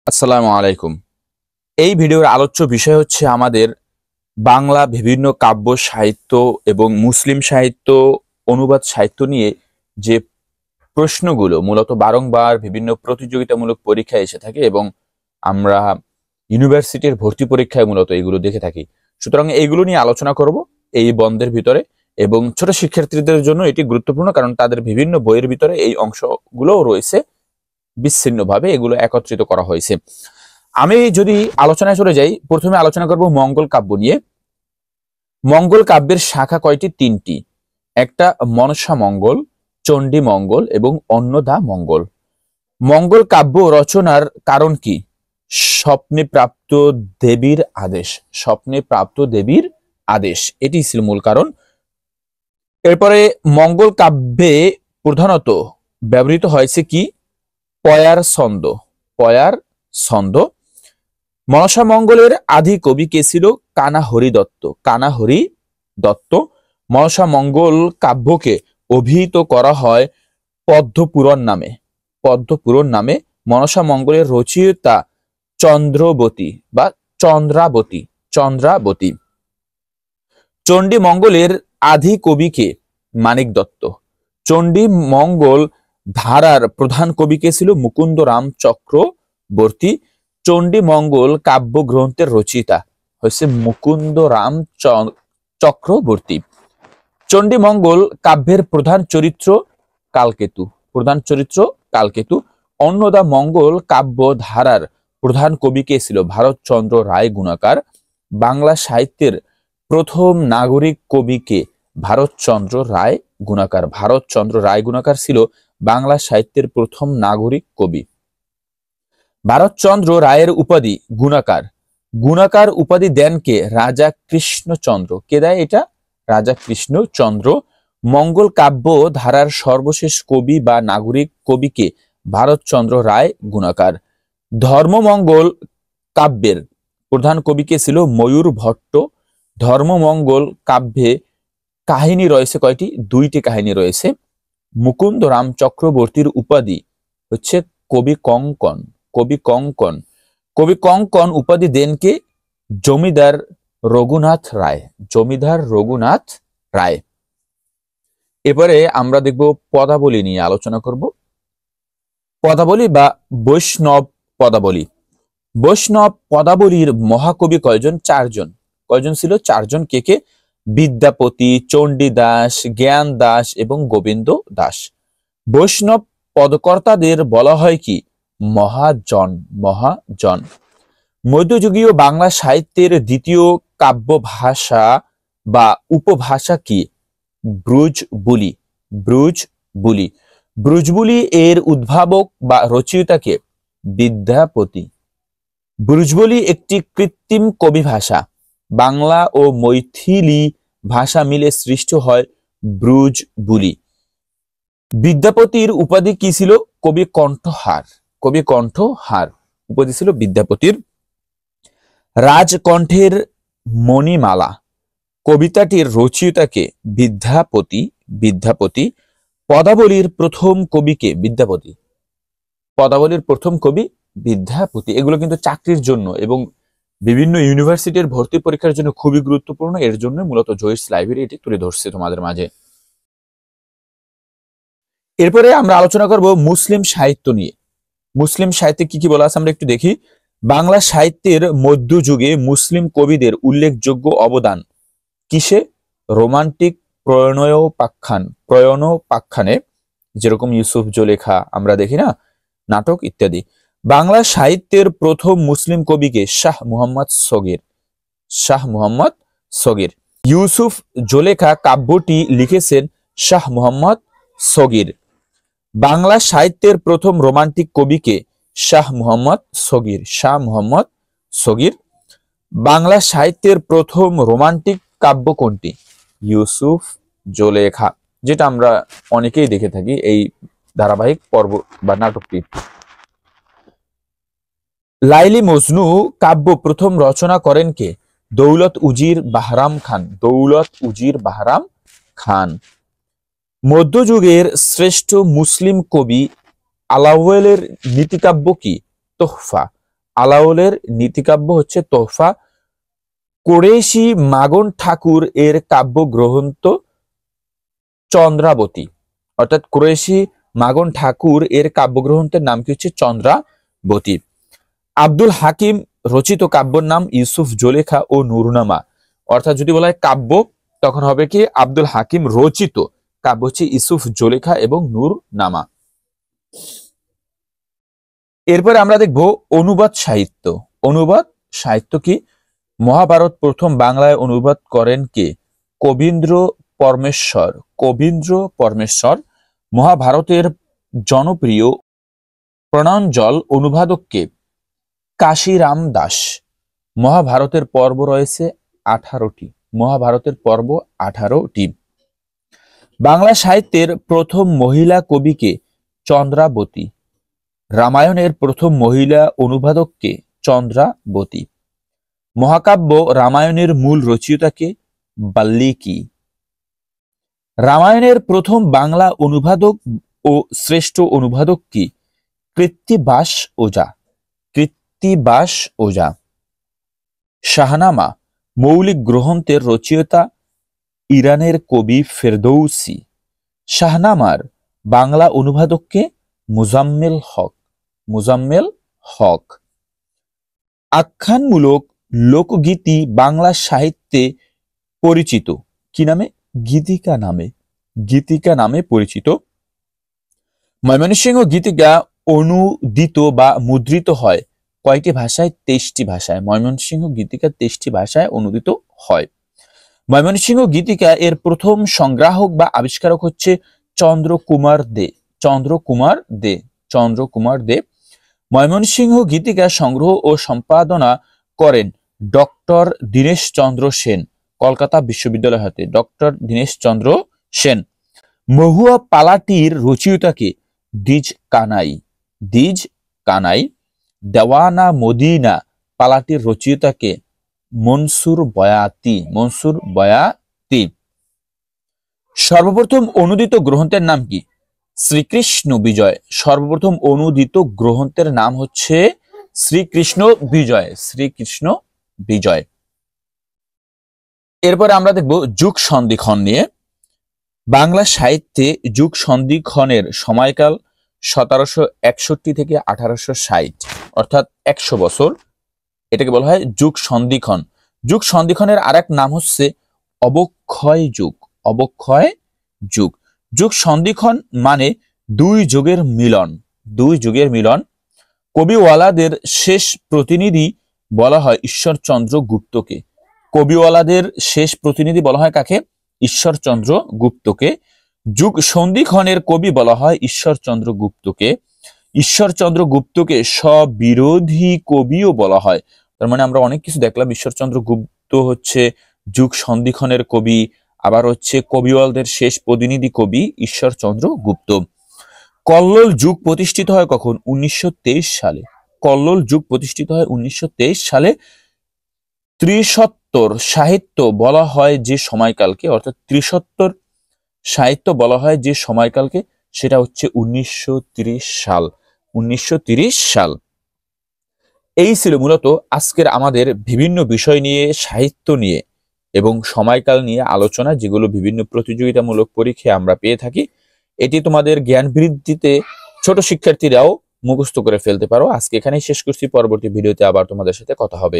আসসালামু আলাইকুম। এই ভিডিওর আলোচ্য বিষয় হচ্ছে আমাদের বাংলা বিভিন্ন কাব্য সাহিত্য এবং মুসলিম সাহিত্য অনুবাদ সাহিত্য নিয়ে যে প্রশ্নগুলো মূলত বারংবার বিভিন্ন প্রতিযোগিতামূলক পরীক্ষায় এসে থাকে এবং আমরা ইউনিভার্সিটির ভর্তি পরীক্ষায় মূলত এগুলো দেখে থাকি। সুতরাং এইগুলো নিয়ে আলোচনা করব এই বন্ধের ভিতরে, এবং ছোট শিক্ষার্থীদের জন্য এটি গুরুত্বপূর্ণ কারণ তাদের বিভিন্ন বইয়ের ভিতরে এই অংশগুলো রয়েছে, বিচ্ছিন্নভাবে এগুলো একত্রিত করা হয়েছে। আমি যদি আলোচনায় চলে যাই, প্রথমে আলোচনা করব মঙ্গল কাব্য নিয়ে। মঙ্গল কাব্যের শাখা কয়টি? তিনটি। একটা মনসা মঙ্গল, চণ্ডী মঙ্গল এবং অন্নদা মঙ্গল। মঙ্গল কাব্য রচনার কারণ কি? স্বপ্নে প্রাপ্ত দেবীর আদেশ। স্বপ্নে প্রাপ্ত দেবীর আদেশ, এটি ছিল মূল কারণ। এরপরে মঙ্গল কাব্যে প্রধানত ব্যবহৃত হয়েছে কি? পয়ার ছন্দ। পয়ার ছন্দ। মনসা মঙ্গলের আদি কবি কে ছিল? কানাহরি দত্ত। কানাহরি দত্ত। মনসা মঙ্গল কাব্যকে অভিহিত করা হয় পদ্মপুরাণ নামে। পদ্মপুরাণ নামে। মনসা মঙ্গলের রচয়িতা চন্দ্রবতী বা চন্দ্রাবতী। চন্দ্রাবতী। চণ্ডী মঙ্গলের আদি কবি কে? মানিক দত্ত। চণ্ডী মঙ্গল ধারার প্রধান কবি কে ছিল? মুকুন্দরাম চক্রবর্তী। চণ্ডী মঙ্গল কাব্য গ্রন্থের রচয়িতা হচ্ছে মুকুন্দরাম চক্রবর্তী। চণ্ডী মঙ্গল কাব্যের প্রধান চরিত্র কালকেতু। প্রধান চরিত্র কালকেতু। অন্নদা মঙ্গল কাব্য ধারার প্রধান কবি কে ছিল? ভারতচন্দ্র রায় গুণাকার। বাংলা সাহিত্যের প্রথম নাগরিক কবি কে? ভারতচন্দ্র রায় গুণাকার। ভারতচন্দ্র রায় গুণাকার ছিল বাংলা সাহিত্যের প্রথম নাগরিক কবি। ভারতচন্দ্র রায়ের উপাধি গুণাকার। গুণাকার উপাধি দেন কে? রাজা কৃষ্ণচন্দ্র। কে দেয় এটা? রাজা কৃষ্ণচন্দ্র। মঙ্গল কাব্য ধারার সর্বশেষ কবি বা নাগরিক কবি কে? ভারতচন্দ্র রায় গুণাকার। ধর্মমঙ্গল কাব্যের প্রধান কবি কে ছিল? ময়ূর ভট্ট। ধর্মমঙ্গল কাব্যে কাহিনী রয়েছে কয়টি? দুইটি কাহিনী রয়েছে। মুকুন্দরাম চক্রবর্তীর উপাধি হচ্ছে কবি কঙ্কন। কবি কঙ্কন। কবি কঙ্কন উপাধি দেন কে? জমিদার রঘুনাথ রায়। জমিদার রঘুনাথ রায়। এবারে আমরা দেখব পদাবলী নিয়ে আলোচনা করব। পদাবলী বা বৈষ্ণব পদাবলী। বৈষ্ণব পদাবলীর মহাকবি কয়জন? চারজন। কয়জন ছিল? চারজন। কে কে? বিদ্যাপতি, চণ্ডীদাস, জ্ঞান দাস এবং গোবিন্দ দাস। বৈষ্ণব পদকর্তাদের বলা হয় কি? মহাজন। মহাজন। মধ্যযুগীয় বাংলা সাহিত্যের দ্বিতীয় কাব্য ভাষা বা উপভাষা কি? ব্রজবুলি। ব্রজবুলি। ব্রজবুলি এর উদ্ভাবক বা রচয়িতাকে? বিদ্যাপতি। ব্রজবুলি একটি কৃত্রিম কবি ভাষা। বাংলা ও মৈথিলি ভাষা মিলে সৃষ্টি হয় ব্রজবুলি। বিদ্যাপতির উপাধি কি ছিল? কবি কণ্ঠহার। কবি কণ্ঠহার উপাধি ছিল বিদ্যাপতির। রাজকণ্ঠের মণিমালা কবিতাটির রচয়িতাকে? বিদ্যাপতি। বিদ্যাপতি। পদাবলীর প্রথম কবিকে? বিদ্যাপতি। পদাবলীর প্রথম কবি বিদ্যাপতি। এগুলো কিন্তু চাকরির জন্য এবং বিভিন্ন ইউনিভার্সিটির ভর্তি পরীক্ষার জন্য খুবই গুরুত্বপূর্ণ। এর জন্য মূলত জয়েস লাইব্রেরি এটি তুলে ধরছে তোমাদের মাঝে। এরপরে আমরা আলোচনা করব মুসলিম সাহিত্য নিয়ে। মুসলিম সাহিত্যে কি কি বলা আছে আমরা একটু দেখি। বাংলা সাহিত্যের মধ্যযুগে মুসলিম কবিদের উল্লেখযোগ্য অবদান কিসে? রোমান্টিক প্রণয়োপাখ্যানে, যেরকম ইউসুফ জুলেখা আমরা দেখি না, নাটক ইত্যাদি। বাংলা সাহিত্যের প্রথম মুসলিম কবিকে? শাহ মুহাম্মদ সগীর। শাহ মুহাম্মদ সগীর। ইউসুফ জুলেখা কাব্যটি লিখেছেন শাহ মুহাম্মদ সগীর। বাংলা সাহিত্যের প্রথম রোমান্টিক কবিকে? শাহ মুহাম্মদ সগীর। শাহ মুহাম্মদ সগীর। বাংলা সাহিত্যের প্রথম রোমান্টিক কাব্য কোনটি? ইউসুফ জুলেখা, যেটা আমরা অনেকেই দেখে থাকি এই ধারাবাহিক পর্ব বা নাটকটি। লাইলি মজনু কাব্য প্রথম রচনা করেন কে? দৌলত উজির বাহরাম খান। দৌলত উজির বাহরাম খান। মধ্যযুগের শ্রেষ্ঠ মুসলিম কবি আলাওলের নীতিকাব্য কি? তোহফা। আলাওলের নীতিকাব্য হচ্ছে তোহফা। কুরেশি মাগন ঠাকুর এর কাব্যগ্রন্থ চন্দ্রাবতী, অর্থাৎ কুরেশি মাগন ঠাকুর এর কাব্যগ্রন্থের নাম কি হচ্ছে চন্দ্রাবতী। আব্দুল হাকিম রচিত কাব্যের নাম ইউসুফ জুলেখা ও নূরনামা, অর্থাৎ যদি বলা হয় কাব্য তখন হবে কি আব্দুল হাকিম রচিত কাব্য হচ্ছে ইউসুফ জুলেখা এবং নূরনামা। এরপরে আমরা দেখব অনুবাদ সাহিত্য। অনুবাদ সাহিত্য কি? মহাভারত প্রথম বাংলায় অনুবাদ করেন কে? কবীন্দ্র পরমেশ্বর। কবীন্দ্র পরমেশ্বর। মহাভারতের জনপ্রিয় প্রণয়নজল অনুবাদক কে? কাশিরাম দাস। মহাভারতের পর্ব রয়েছে 18টি। মহাভারতের পর্ব 18টি। বাংলা সাহিত্যের প্রথম মহিলা কবি কে? চন্দ্রাবতী। রামায়ণের প্রথম মহিলা অনুবাদক কে? চন্দ্রাবতী। মহাকাব্য রামায়ণের মূল রচয়িতা কে? বাল্মীকি। রামায়ণের প্রথম বাংলা অনুবাদক ও শ্রেষ্ঠ অনুবাদক কি? কৃত্তিবাস ওঝা। কৃত্তিবাস ওঝা। শাহনামা মৌলিক গ্রন্থের রচয়িতা ইরানের কবি ফেরদৌসি। শাহনামার বাংলা অনুবাদক কে? মুজাম্মেল হক। মুজাম্মেল হক। আখ্যানমূলক লোকগীতি বাংলা সাহিত্যে পরিচিত কি নামে? গীতিকা নামে। গীতিকা নামে পরিচিত। ময়মনসিংহ গীতিকা অনুদিত বা মুদ্রিত হয় কয়টি ভাষায়? 23টি ভাষায়। ময়মনসিংহ গীতিকা 23টি ভাষায় অনুদিত হয়। ময়মনসিংহ গীতিকা এর প্রথম সংগ্রাহক বা আবিষ্কারক হচ্ছে চন্দ্রকুমার দে। চন্দ্রকুমার দে। চন্দ্রকুমার দে। ময়মনসিংহ গীতিকা সংগ্রহ ও সম্পাদনা করেন ডক্টর দীনেশ চন্দ্র সেন, কলকাতা বিশ্ববিদ্যালয় হতে। ডক্টর দীনেশ চন্দ্র সেন। মহুয়া পালাটির রচয়িতা কে? দ্বিজ কানাই। দ্বিজ কানাই। দেওয়ানা মদিনা পালাটির রচয়িতা কে? মনসুর বয়াতি। মনসুর বয়াতি। সর্বপ্রথম অনুদিত গ্রন্থের নাম কি? শ্রীকৃষ্ণ বিজয়। সর্বপ্রথম অনুদিত গ্রন্থের নাম হচ্ছে শ্রীকৃষ্ণ বিজয়। শ্রীকৃষ্ণ বিজয়। এরপরে আমরা দেখব যুগ সন্ধিক্ষণ নিয়ে। বাংলা সাহিত্যে যুগ সন্ধিক্ষণের সময়কাল 1761 থেকে 1860, অর্থাৎ 100 বছর। এটাকে বলা হয় যুগ সন্ধিক্ষণ। যুগ সন্ধিক্ষণের আরেক নাম হচ্ছে অবক্ষয় যুগ। অবক্ষয় যুগ। যুগ সন্ধিক্ষণ মানে দুই যুগের মিলন। দুই যুগের মিলন। কবিওয়ালাদের শেষ প্রতিনিধি বলা হয় ঈশ্বরচন্দ্র গুপ্তকে। কবিওয়ালাদের শেষ প্রতিনিধি বলা হয় কাকে? ঈশ্বরচন্দ্র গুপ্তকে। যুগ সন্ধিক্ষণের কবি বলা হয় ঈশ্বরচন্দ্র গুপ্তকে। ঈশ্বরচন্দ্র গুপ্তকে স্ববিরোধী কবিও বলা হয়। তার মানে আমরা অনেক কিছু দেখলাম। ঈশ্বরচন্দ্র গুপ্ত হচ্ছে যুগ সন্ধিক্ষণের কবি, আবার হচ্ছে কবিওয়ালদের শেষ প্রতিনিধি কবি ঈশ্বরচন্দ্র গুপ্ত। কল্লোল যুগ প্রতিষ্ঠিত হয় কখন? 1923 সালে। কল্লোল যুগ প্রতিষ্ঠিত হয় 1923 সালে। ত্রিসত্তর সাহিত্য বলা হয় যে সময়কালকে, অর্থাৎ ত্রিসত্তর সাহিত্য বলা হয় যে সময়কালকে, সেটা হচ্ছে 1930 সাল। 1930 সাল। এই ছিল মূলত আজকের আমাদের বিভিন্ন বিষয় নিয়ে, সাহিত্য নিয়ে এবং সময়কাল নিয়ে আলোচনা, যেগুলো বিভিন্ন প্রতিযোগিতামূলক পরীক্ষায় আমরা পেয়ে থাকি। এটি তোমাদের জ্ঞান বৃদ্ধিতে ছোট শিক্ষার্থীরাও মুখস্থ করে ফেলতে পারো। আজকে এখানেই শেষ করছি। পরবর্তী ভিডিওতে আবার তোমাদের সাথে কথা হবে।